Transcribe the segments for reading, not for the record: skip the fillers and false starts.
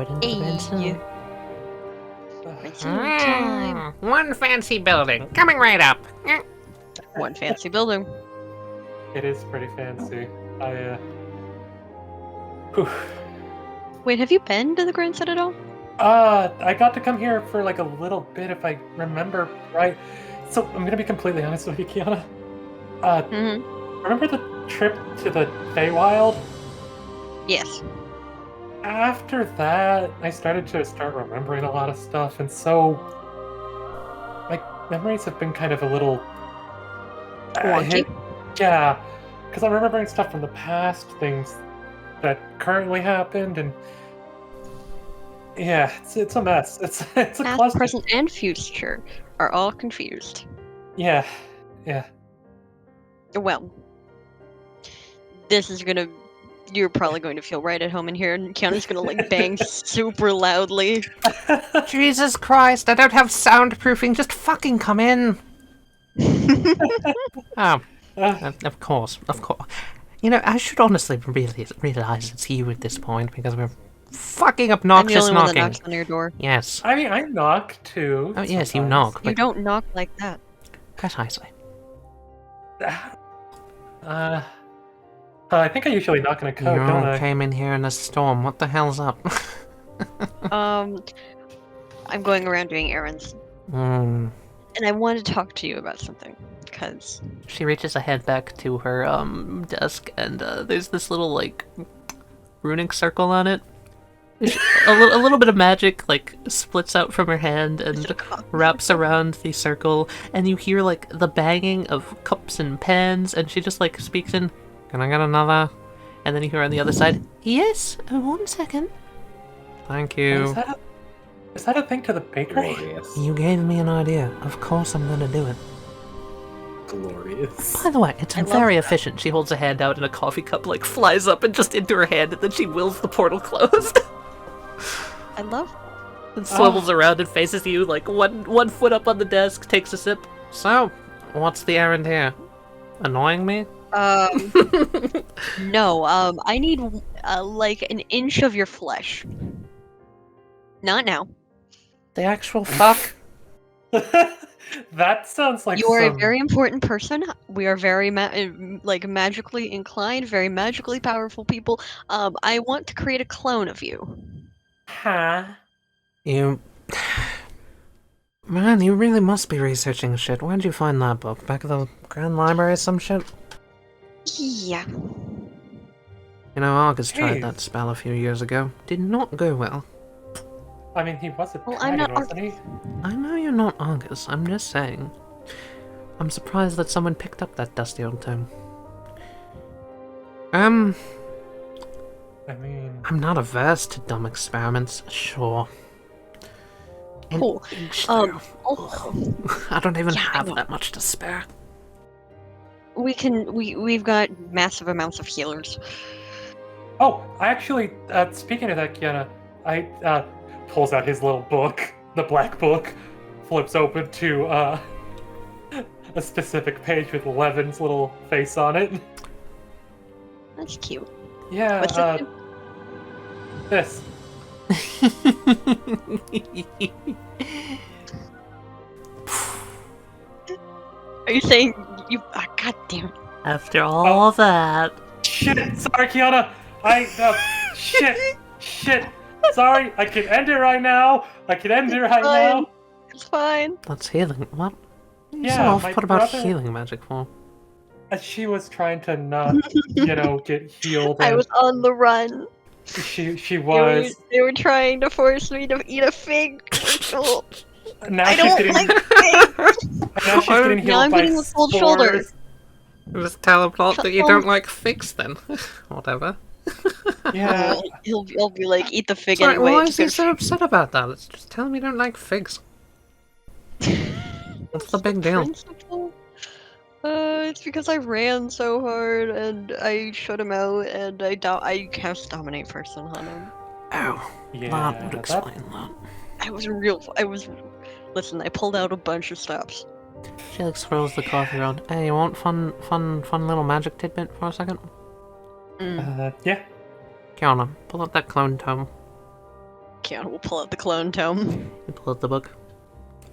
important to the grandson. Time. One fancy building, coming right up. One fancy building. It is pretty fancy. Wait, have you been to the Grand Citadel? I got to come here for like a little bit, if I remember right. So I'm gonna be completely honest with you, Keyana. Remember the trip to the Feywild? Yes. After that, I started to remembering a lot of stuff, and so my memories have been kind of a little Wonky. Yeah, because I'm remembering stuff from the past, things that currently happened, and yeah, it's a mess. It's a Past, cluster. present, and future are all confused. Yeah. Well, this is gonna. You're probably going to feel right at home in here, and Kiana's gonna like bang super loudly. Jesus Christ, I don't have soundproofing, just fucking come in. Oh, of course. You know, I should honestly realize it's you at this point, because we're fucking obnoxious I'm the only knocking. one that knocks on your door. Yes. I mean, I knock too. Oh, yes, you sometimes. knock, but... You don't knock like that. Precisely. I think I usually knock on a code, You don't all I? came in here in a storm. What the hell's up? I'm going around doing errands, and I want to talk to you about something, because... She reaches a head back to her desk, and there's this little, like, runic circle on it. A little bit of magic, like, splits out from her hand and wraps around the circle, and you hear, like, the banging of cups and pans, and she just, like, speaks in, "Can I get another?" And then you hear on the other side, "Yes, 1 second." "Thank you." Is that a thing to the bakery? Glorious. You gave me an idea. Of course I'm gonna do it. Glorious. By the way, it's very efficient. She holds a hand out and a coffee cup, like, flies up and just into her hand, and then she wills the portal closed. I love... And swivels around and faces you, like, one foot up on the desk, takes a sip. "So, what's the errand here? Annoying me?" No, I need, like, an inch of your flesh. Not now. The actual fuck? That sounds like You are a some... very important person. We are very, magically inclined, very magically powerful people. I want to create a clone of you. Huh? You... Man, you really must be researching shit. Where'd you find that book? Back at the Grand Library or some shit? Yeah. You know, Argus Hey. tried that spell a few years ago. Did not go well. I mean, he was a Well, I'm dragon, not wasn't he? I know you're not Argus, I'm just saying. I'm surprised that someone picked up that dusty old tome. I mean... I'm not averse to dumb experiments, sure. An Cool. inch, though. Also, I don't even yeah, I have know. that much to spare. we've got massive amounts of healers. Oh, I actually, speaking of that, Keyana, I, pulls out his little book, the black book, flips open to, a specific page with Levin's little face on it. That's cute. Yeah, What's it? this. Are you saying you? God damn it! After all that... Shit! Sorry, Keyana! Shit! Sorry, I can end it right now! Fine. It's fine. That's healing. What? Yeah, So my what about brother- healing magic for? She was trying to not, get healed. I and was on the run. She was. They were trying to force me to eat a fig. Now I she's don't getting. like figs. Now she's getting healed Now I'm by getting the cold spores. shoulder. Just tell him not that you Oh. don't like figs then. Whatever. Yeah. He'll be like, eat the fig Sorry, anyway. why it's is he good so upset about that? Let's just tell him you don't like figs. What's the big deal? principle. It's because I ran so hard and I shut him out and I cast Dominate Person on him. Oh, Yeah. that would that- explain that. Listen, I pulled out a bunch of stops. She like swirls the coffee around. Hey, you want fun little magic tidbit for a second? Mm. Yeah. Keyana, pull out that clone tome. Keyana will pull out the clone tome. You pull out the book.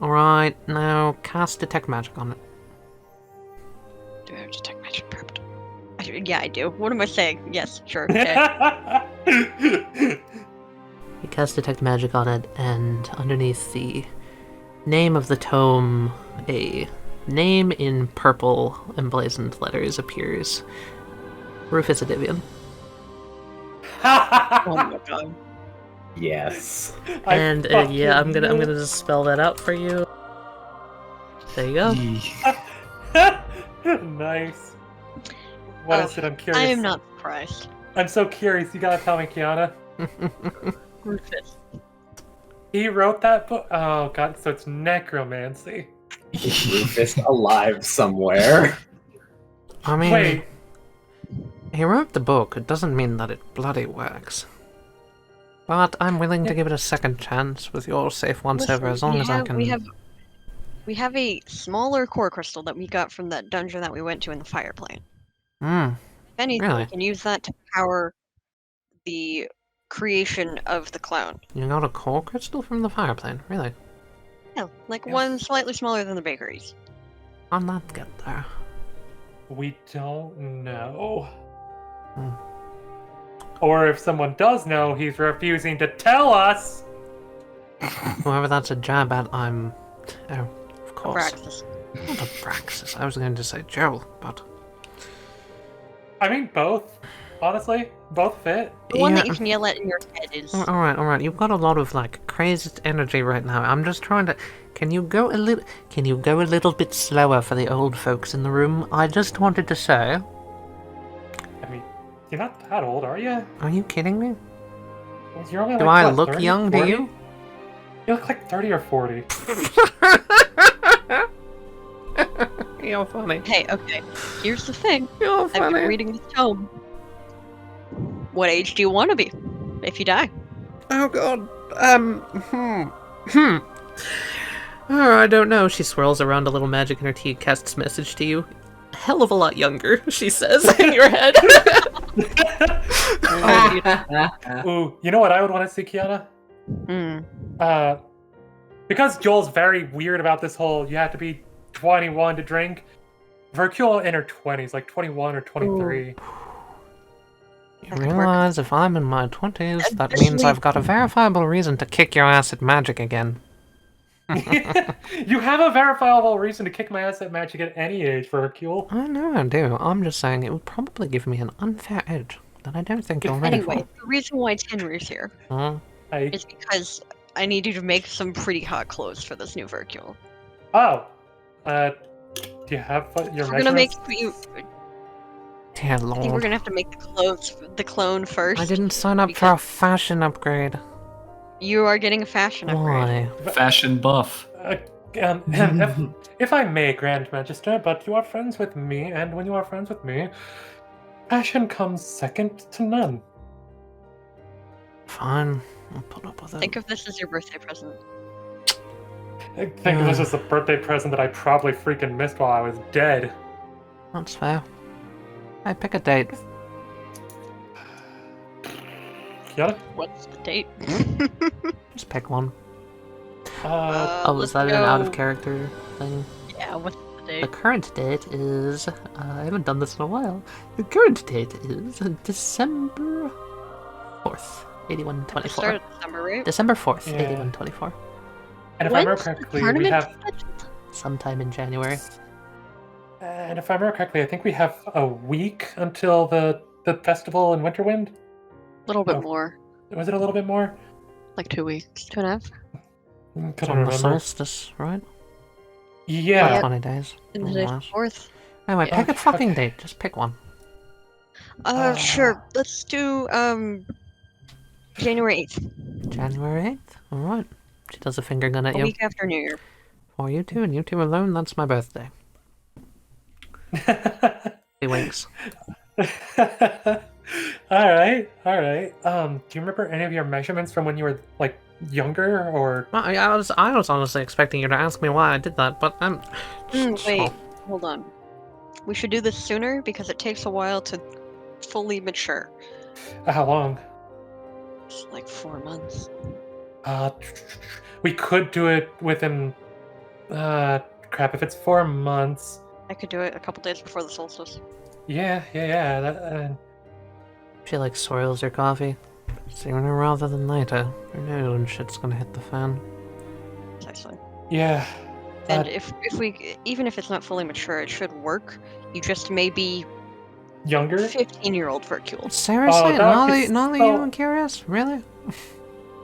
Alright, now cast Detect Magic on it. Do I have detect magic prepped? Yeah, I do. What am I saying? Yes, sure. Okay. You cast Detect Magic on it, and underneath the name of the tome, a name in purple emblazoned letters appears. Rufus Adivian. Oh my god. Yes. And yeah, I'm gonna just spell that out for you. There you go. Nice. What is it? I'm curious. I am not surprised. I'm so curious. You gotta tell me, Keyana. Rufus. He wrote that book. Oh god, so it's necromancy. Rufus alive somewhere. I mean, Wait, he wrote the book. It doesn't mean that it bloody works. But I'm willing to give it a second chance with your safe one server as long as I can. We have a smaller core crystal that we got from that dungeon that we went to in the fire plane. Hmm. If anything, Really? we can use that to power the creation of the clown. You got a core crystal from the fireplane, really? Yeah, like Yeah. one slightly smaller than the bakeries. I'm not get there. we don't know. Hmm. Or if someone does know, he's refusing to tell us. Whoever that's a jab at, I'm. Oh, of course. Praxis. Not a Praxis. I was going to say Joel, but. I mean, both. Honestly, both fit. The one that Yeah. you can yell at in your head is. Alright. You've got a lot of like crazy energy right now. I'm just trying to. Can you go a little bit slower for the old folks in the room? I just wanted to say. I mean, you're not that old, are you? Are you kidding me? You're only Do like, I what, look 30, young 40? to you? You look like 30 or 40. You're funny. Hey, okay. Here's the thing. You're I've been funny. reading this tome. What age do you want to be if you die? Oh god. Oh, I don't know. She swirls around a little magic in her tea, casts message to you. A hell of a lot younger, she says in your head. Ooh, you know what I would want to see, Keyana? Hmm. Because Joel's very weird about this whole you have to be 21 to drink. Vercule in her 20s, like 21 or 23. You That could work. realize if I'm in my 20s, that means Especially- I've got a verifiable reason to kick your ass at magic again. You have a verifiable reason to kick my ass at magic at any age, Vercule. I know I do. I'm just saying it would probably give me an unfair edge that I don't think you're ready Anyway, the reason why Tenrier's here for. is because I need you to make some pretty hot clothes for this new Vercule. Oh, do you have your We're gonna make measurements? you. Dear I think we're lord. gonna have to make the clone first. I didn't sign up for a fashion upgrade. You are getting a fashion upgrade. Why? Fashion buff. If I may, Grand Magister, but you are friends with me, and when you are friends with me, fashion comes second to none. Fine. I'll put up with it. Think of this as your birthday present. I think this is a birthday present that I probably freaking missed while I was dead. That's fair. Hey, pick a date. Keyana? What's the date? Just pick one. Uh, Oh, is let's that an out go- of character thing? Yeah, what's the The date? current date is. I haven't done this in a while. The current date is December 4th, 8124. Start of December, right? December 4th, Yeah. 8124. and if I remember When's the correctly, we tournament have. scheduled? Sometime in January. And if I remember correctly, I think we have a week until the festival in Winterwind. A little bit Oh. more. Was it a little bit more? Like 2 weeks. 2.5. Couldn't On the remember. solstice, right? Yeah. 20 days. And more or today's less. 4th. Anyway, Yeah, pick a fucking okay. date. Just pick one. Sure. Let's do, January 8th. January 8th? Alright. She does a finger gun at A you. week after New Year. For you two, and you two alone, that's my birthday. He winks. Alright. Do you remember any of your measurements from when you were, like, younger, or... I was honestly expecting you to ask me why I did that, but I'm... Wait. Hold on. We should do this sooner because it takes a while to fully mature. How long? It's like 4 months. We could do it within. Crap. If it's 4 months. I could do it a couple days before the solstice. Yeah. That, She like soils her coffee. Sooner rather than later. Who knows when shit's gonna hit the fan. Precisely. yeah. And if we, even if it's not fully mature, it should work. You just may be Younger. 15-year-old Vercule. Seriously? that would be Now that so- you're curious? Really?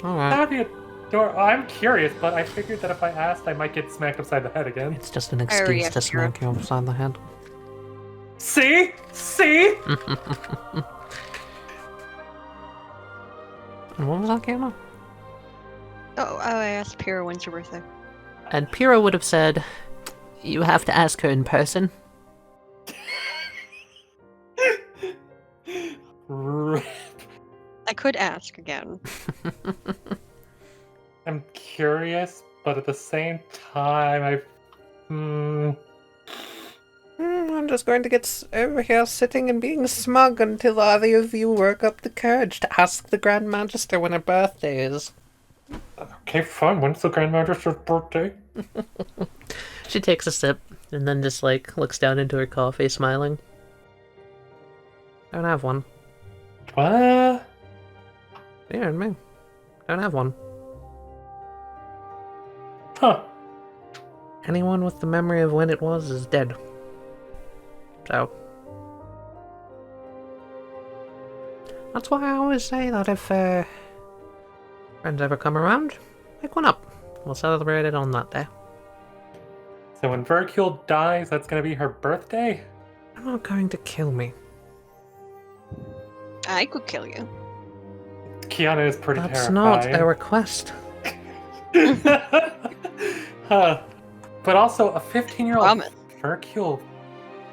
Alright. That'd be adorable. I'm curious, but I figured that if I asked, I might get smacked upside the head again. It's just an already excuse to asked Europe. smack you upside the head. See? And what was that, Keyana? Oh, I asked Pyrrha when's your birthday. And Pyrrha would have said, you have to ask her in person. I could ask again. I'm curious, but at the same time, I'm just going to get over here sitting and being smug until either of you work up the courage to ask the Grand Magister when her birthday is. Okay, fine. When's the Grand Magister's birthday? She takes a sip and then just like looks down into her coffee, smiling. Don't have one. What? You and me. Don't have one. Huh. Anyone with the memory of when it was is dead. So. That's why I always say that if friends ever come around, pick one up. We'll celebrate it on that day. So when Vercule dies, that's gonna be her birthday? You're not going to kill me. I could kill you. Keyana is pretty That's not terrifying. a request. Huh. But also, a 15-year-old Promise. Vercule,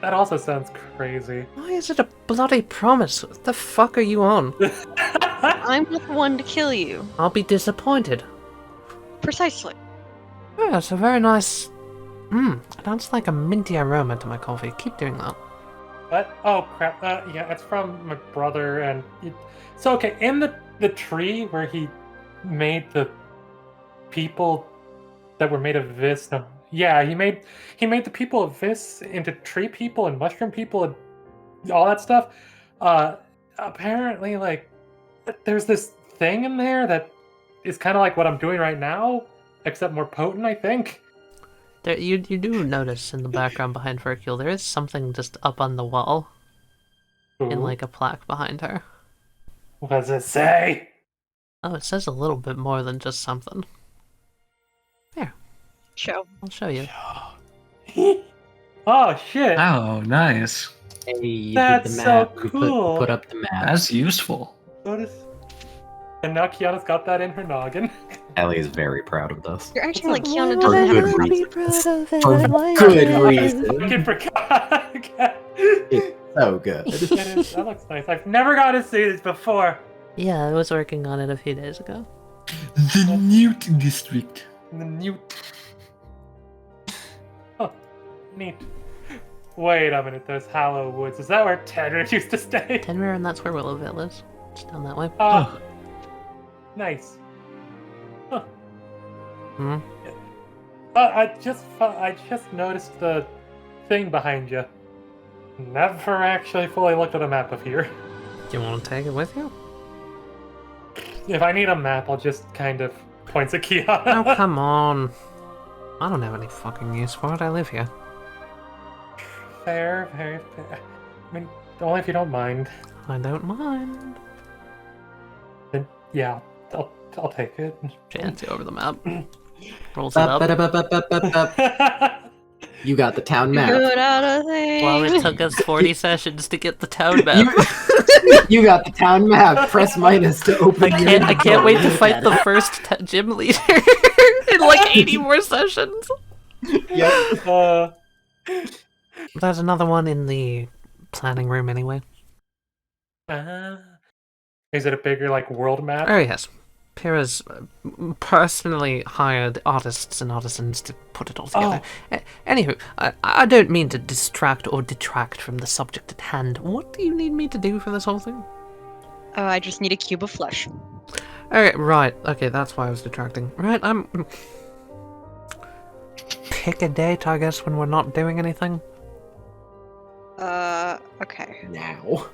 that also sounds crazy. Why is it a bloody promise? What the fuck are you on? I'm not the one to kill you. I'll be disappointed. Precisely. Yeah, it's a very nice... that's like a minty aroma to my coffee. Keep doing that. What? Oh, crap. Yeah, it's from my brother, and... So, okay, in the tree where he made the people that were made of Vis... No, yeah, he made the people of Vis into tree people and mushroom people and all that stuff. Apparently, like, there's this thing in there that is kind of like what I'm doing right now, except more potent, I think. There, you do notice in the background behind Vercule, there is something just up on the wall. In Ooh. like a plaque behind her. What does it say? Oh, it says a little bit more than just something. Show. I'll show you. Oh, shit. Oh, nice. Hey, you That's did the so map. You cool. put up the map. That's useful. Notice. And now Keyana's got that in her noggin. Ellie is very proud of this. You're acting like Keyana For doesn't good have reason. For good reason. I forgot. It's so good. That looks nice. I've never got to see this before. Yeah, I was working on it a few days ago. The Newt District. The new. Oh, neat. Wait a minute, those Hollow Woods. Is that where Tenrier used to stay? Tenrier, and that's where Willowville is. It's down that way. Oh, nice. Huh. Hmm? I just noticed the thing behind you. Never actually fully looked at a map of here. Do you want to take it with you? If I need a map, I'll just kind of points at Keyana. Oh, come on. I don't have any fucking use for it. I live here. Fair, very fair. I mean, only if you don't mind. I don't mind. Then yeah, I'll take it. She hands you over the map. Rolls it up. Ba-ba-ba-ba-ba-ba. You got the town map. Good out of thing. While it took us 40 sessions to get the town map. You got the town map. Press minus to open. I can't wait to fight the first gym leader in like 80 more sessions. Yep. There's another one in the planning room anyway. Is it a bigger like world map? Oh yes. Pyrrha's personally hired artists and artisans to put it all together. Anywho, I don't mean to distract or detract from the subject at hand. What do you need me to do for this whole thing? Oh, I just need a cube of flesh. Okay, right. Okay, that's why I was detracting. Right, pick a date, I guess, when we're not doing anything. Okay. Now.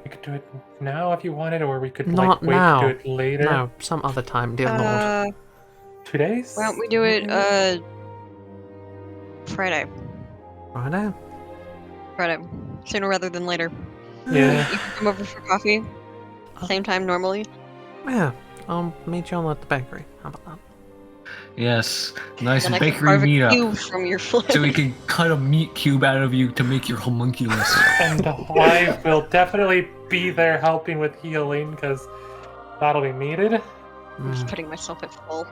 We could do it now if you wanted, or we could Not like wait now. to do it later. No, some other time, dear lord. 2 days? Why don't we do it, Maybe? Friday. Friday? Friday. Sooner rather than later. Yeah. You can come over for coffee. Same time normally. Yeah, I'll meet you all at the bakery. How about that? Yes, nice And I can bakery carve a meetup. cube from your flesh. So we can cut a meat cube out of you to make your homunculus. And I will definitely be there helping with healing, because that'll be needed. I'm just putting myself at full.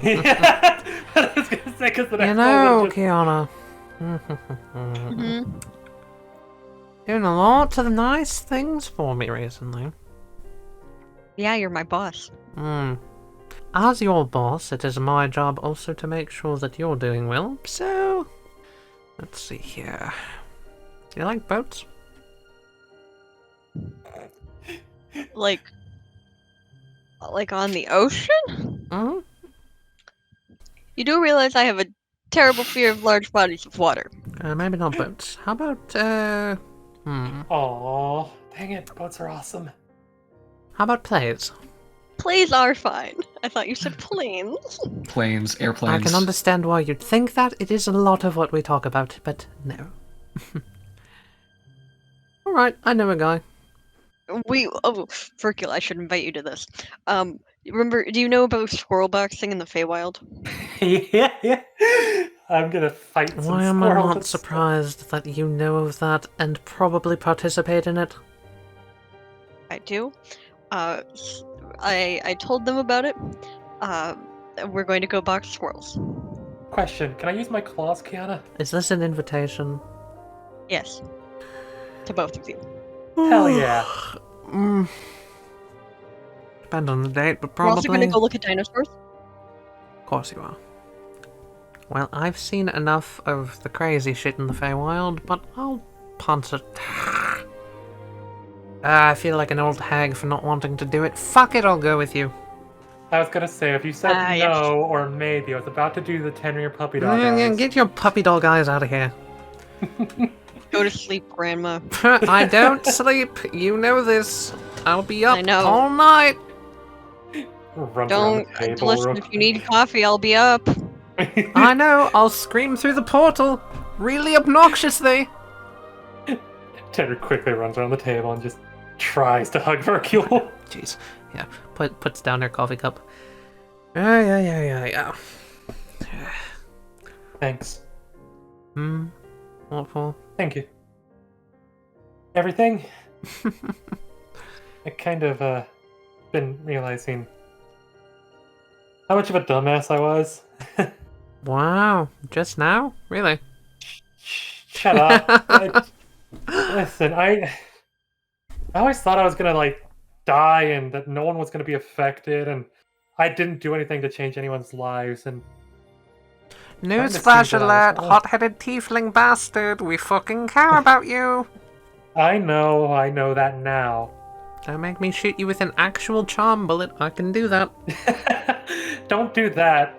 Yeah, I was gonna say, because the You next know, one will just... Keyana. Mm-hmm. Doing a lot of nice things for me recently. Yeah, you're my boss. As your boss, it is my job also to make sure that you're doing well, so... Let's see here. Do you like boats? Like on the ocean? Mm-hmm. You do realize I have a terrible fear of large bodies of water. Maybe not boats. How about, Aw, dang it, boats are awesome. How about plays? Planes are fine. I thought you said planes. Planes, airplanes. I can understand why you'd think that. It is a lot of what we talk about, but no. Alright, I know a guy. Fercule, I should invite you to this. Remember, do you know about squirrel boxing in the Feywild? Yeah. I'm gonna fight some Why am I squirrels. not surprised that you know of that and probably participate in it? I do. I told them about it. We're going to go box squirrels. Question, can I use my claws, Keyana? Is this an invitation? Yes. To both of you. Hell yeah. Depend on the date, but We're probably... also going to go look at dinosaurs. Of course you are. Well, I've seen enough of the crazy shit in the Feywild, but I'll punt it. I feel like an old hag for not wanting to do it. Fuck it, I'll go with you. I was gonna say, if you said no yes. or maybe, I was about to do the Tenrier puppy dog eyes. Get your puppy dog eyes out of here. Go to sleep, Grandma. I don't sleep. You know this. I'll be up I know. all night. Runs around Don't the table listen. real If you need coffee, I'll be up. quick. I know. I'll scream through the portal. Really obnoxiously. Tenrier quickly runs around the table and just tries to hug Hercule. Jeez. Yeah. Puts down her coffee cup. Yeah. Thanks. What for? Thank you. Everything? I kind of, been realizing how much of a dumbass I was. Wow. Just now? Really? Shut up. Listen, I always thought I was gonna, like, die and that no one was gonna be affected, and I didn't do anything to change anyone's lives, and Newsflash that I was alert, wrong. hot-headed tiefling bastard. We fucking care about you. I know that now. Don't make me shoot you with an actual charm bullet. I can do that. Don't do that.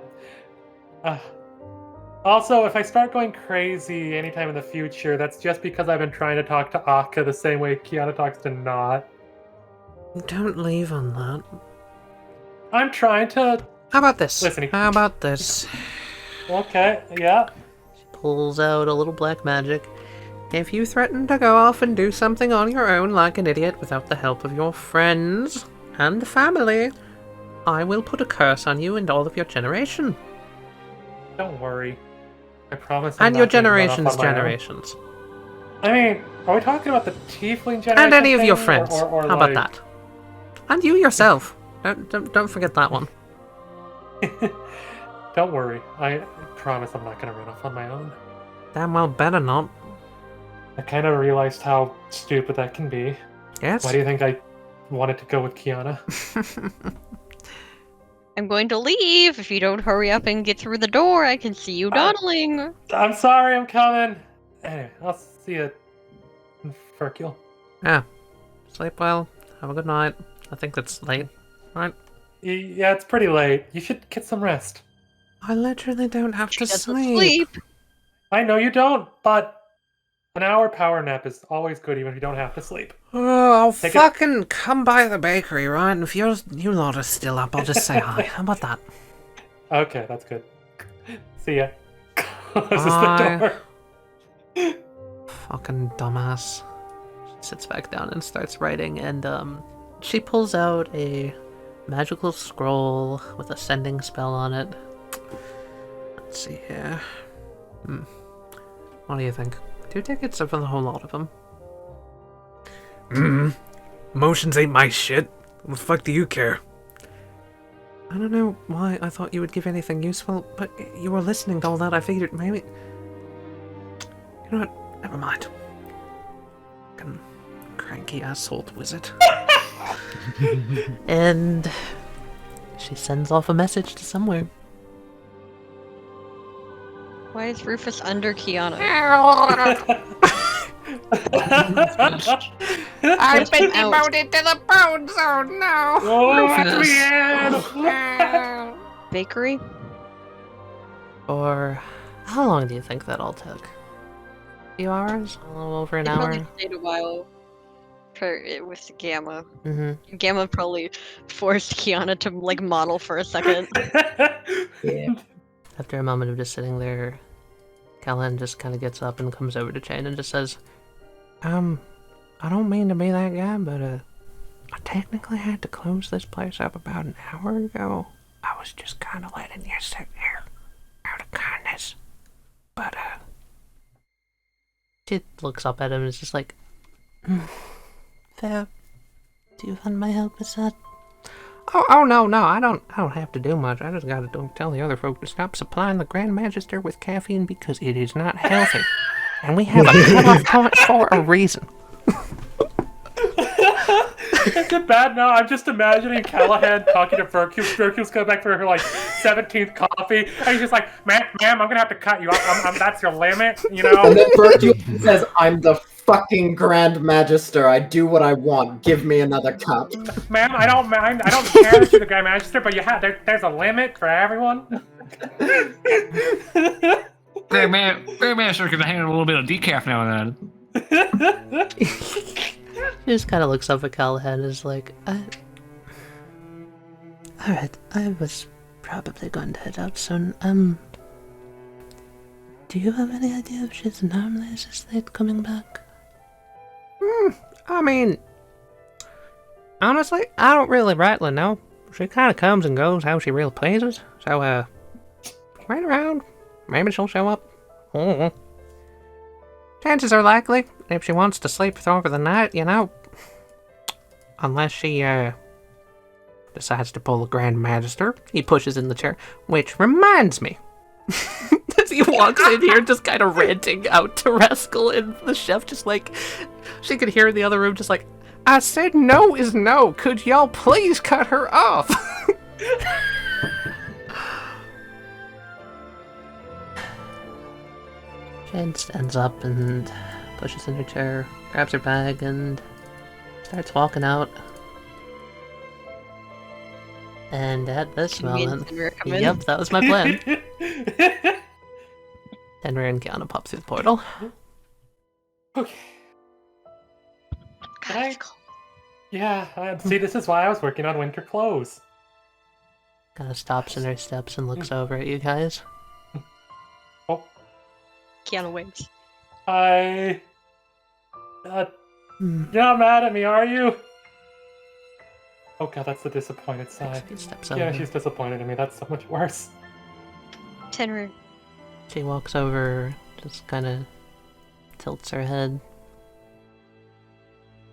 Also, if I start going crazy anytime in the future, that's just because I've been trying to talk to Akka the same way Keyana talks to Not. Don't leave on that. I'm trying to... How about this? Listen, How about this? Okay, yeah. She pulls out a little black magic. If you threaten to go off and do something on your own like an idiot without the help of your friends and family, I will put a curse on you and all of your generation. Don't worry. I promise I'm And your not gonna run off generation's on my own. generations. I mean, are we talking about the tiefling generation And any of your thing, friends. or How like... about that? And you yourself. Don't forget that one. Don't worry. I promise I'm not going to run off on my own. Damn well better not. I kind of realized how stupid that can be. Yes? Why do you think I wanted to go with Keyana? I'm going to leave. If you don't hurry up and get through the door, I can see you dawdling. I'm sorry, I'm coming. Anyway, I'll see you, Fercule. Yeah. Sleep well. Have a good night. I think that's late, right? Yeah, it's pretty late. You should get some rest. I literally don't have She to doesn't sleep. sleep. I know you don't, but an hour power nap is always good even if you don't have to sleep. Oh, I'll Take it- fucking come by the bakery, right? And if you lot are still up, I'll just say hi. How about that? Okay, that's good. See ya. Closes Bye. the door. Fucking dumbass. She sits back down and starts writing, and she pulls out a magical scroll with a sending spell on it. Let's see here. What do you think? 2 tickets or for the whole lot of them? Emotions ain't my shit. What the fuck do you care? I don't know why I thought you would give anything useful, but you were listening to all that. I figured maybe. You know what? Never mind. Fucking cranky asshole wizard. And she sends off a message to somewhere. Why is Rufus under Keyana? I've been demoted to the bone zone now. Oh, that's the end! Bakery? Or how long do you think that all took? A few hours? A little over an It hour? probably stayed a while for it with Gamma. Mm-hmm. Gamma probably forced Keyana to like model for a second. Yeah. After a moment of just sitting there, Callahan just kind of gets up and comes over to Chain and just says, I don't mean to be that guy, but, I technically had to close this place up about an hour ago. I was just kind of letting you sit here, out of kindness. But, she looks up at him and is just like, fair. Do you want my help with that? Oh no, I don't have to do much. I just gotta tell the other folk to stop supplying the Grand Magister with caffeine because it is not healthy. And we have a cutoff point for a reason. Is it bad now? I'm just imagining Callahan talking to Vercule. Vercule's coming back for her like 17th coffee, and he's just like, "Ma'am, I'm gonna have to cut you off. That's your limit, you know." And then Virtue says, I'm the fucking Grand Magister. I do what I want. Give me another cup. Ma'am, I don't mind. I don't care that you're the Grand Magister, but there's a limit for everyone. Grand Master can handle a little bit of decaf now and then. He just kind of looks up at Callahan and is like, Alright, I was probably going to head out soon. Do you have any idea if she's normally this late coming back? I mean, honestly, I don't really rightly know. She kind of comes and goes how she really pleases. So, wait around. Maybe she'll show up. Chances are likely, if she wants to sleep over the night, you know. Unless she, decides to pull a Grand Magister. He pushes in the chair. Which reminds me. As he walks in here, just kind of ranting out to Rascal, and the chef just like, she could hear in the other room just like, I said no is no. Could y'all please cut her off? Jane stands up and pushes in her chair, grabs her bag, and starts walking out. And at this moment, yep, that was my plan. Tenrier and Keyana pop through the portal. Okay. God, it's cold. Yeah, see, this is why I was working on winter clothes. Kind of stops in her steps and looks over at you guys. Oh, Keyana winks. you're not mad at me, are you? Oh god, that's the disappointed sigh. She steps over. Yeah, she's disappointed in me. That's so much worse. Tenrier. She walks over, just kind of tilts her head.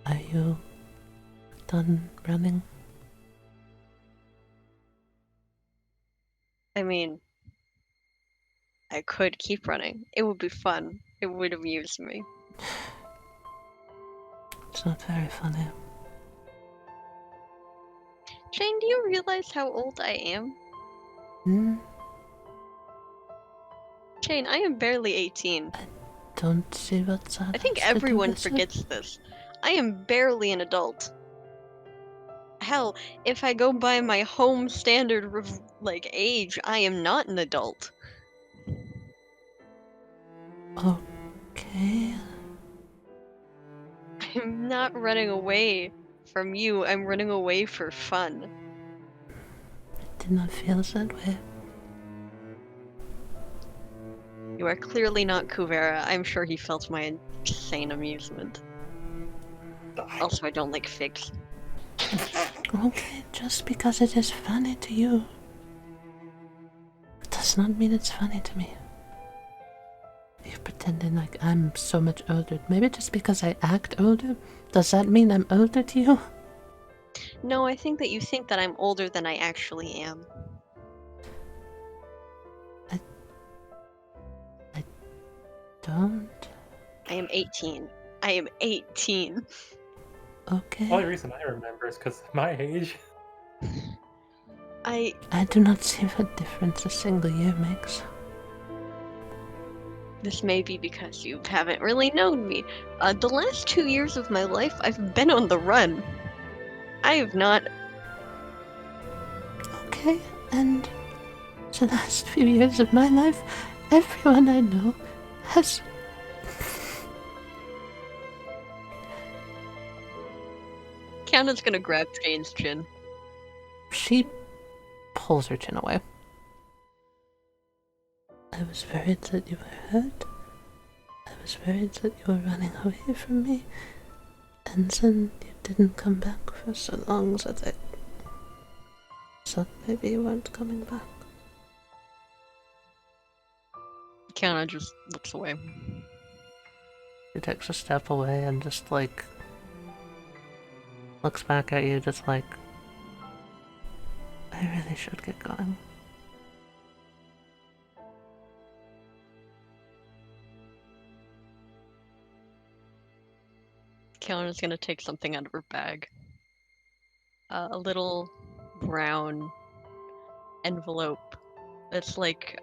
Are you done running? I mean, I could keep running. It would be fun. It would amuse me. It's not very funny. Jane, do you realize how old I am? Hmm? Jane, I am barely 18. Don't see what's I think everyone forgets this. I am barely an adult. Hell, if I go by my home standard age, I am not an adult. Okay. I'm not running away from you. I'm running away for fun. It did not feel that way. You are clearly not Kuvera. I'm sure he felt my insane amusement. Also, I don't like figs. Okay, just because it is funny to you does not mean it's funny to me. You're pretending like I'm so much older. Maybe just because I act older, does that mean I'm older to you? No, I think that you think that I'm older than I actually am. I don't. I am 18. I am 18. Okay. The only reason I remember is because my age. I do not see what difference a single year makes. This may be because you haven't really known me. The last 2 years of my life, I've been on the run. I have not. Okay, and the last few years of my life, everyone I know has. Kiana's gonna grab Jane's chin. She pulls her chin away. I was worried that you were hurt. I was worried that you were running away from me. And then you didn't come back for so long that I thought maybe you weren't coming back. Kiana just looks away. She takes a step away and just like looks back at you just like, I really should get going. Kiana's gonna take something out of her bag. A little brown envelope. It's like,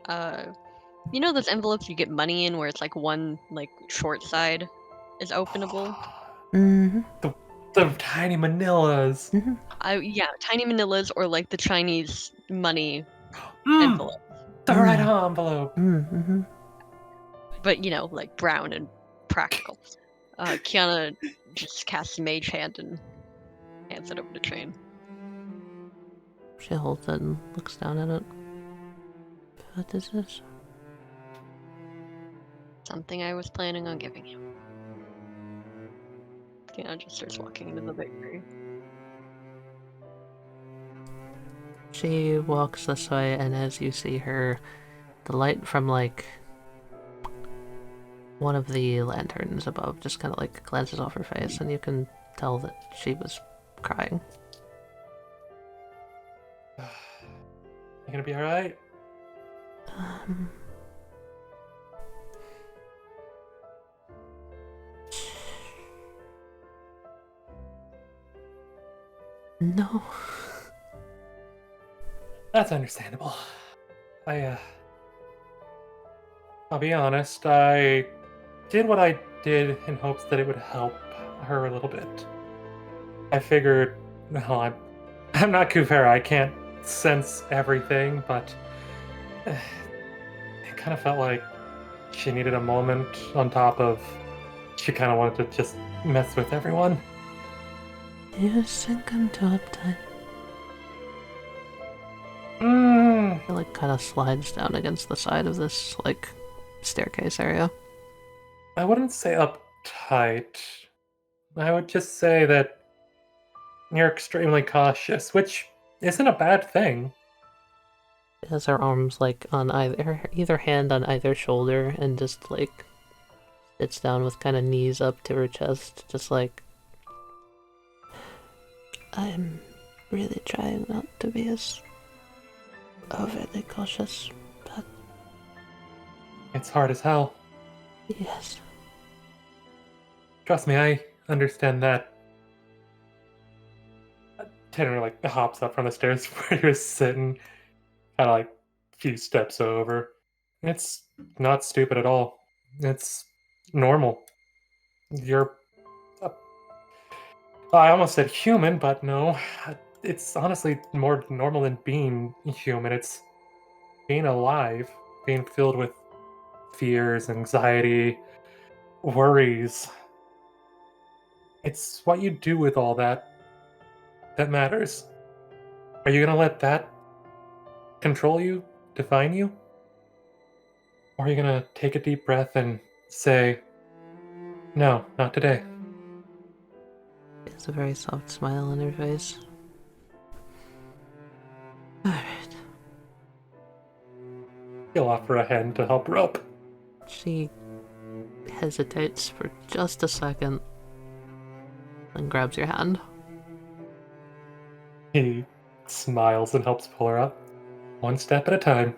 you know those envelopes you get money in where it's like one, short side is openable? Mm-hmm. The tiny manilas. Yeah, tiny manillas or like the Chinese money Mm, envelope. the red envelope. Mm-hmm. But, like brown and practical. Kiana just casts Mage Hand and hands it over to Jane. She holds it and looks down at it. What is this? Something I was planning on giving you. Kiana just starts walking into the bakery. She walks this way, and as you see her, the light from like one of the lanterns above just kind of like glances off her face, and you can tell that she was crying. You gonna be alright? No. That's understandable. I'll be honest, I did what I did in hopes that it would help her a little bit. I figured, well, I'm not Kuvera, I can't sense everything, but it kind of felt like she needed a moment on top of she kind of wanted to just mess with everyone. You think I'm too uptight? It like kind of slides down against the side of this like staircase area. I wouldn't say uptight. I would just say that you're extremely cautious, which isn't a bad thing. She has her arms like on either hand on either shoulder and just like sits down with kind of knees up to her chest, just like, I'm really trying not to be as overly cautious, but It's hard as hell. yes. Trust me, I understand that. Tenrier like hops up from the stairs where he was sitting, kind of like a few steps over. It's not stupid at all. It's normal. You're. I almost said human, but no. it's honestly more normal than being human. It's being alive, being filled with fears, anxiety, worries. It's what you do with all that that matters. Are you gonna let that control you, define you? Or are you gonna take a deep breath and say, no, not today? There's a very soft smile on her face. Alright. He'll offer a hand to help her up. She hesitates for just a second, and grabs your hand. He smiles and helps pull her up, one step at a time.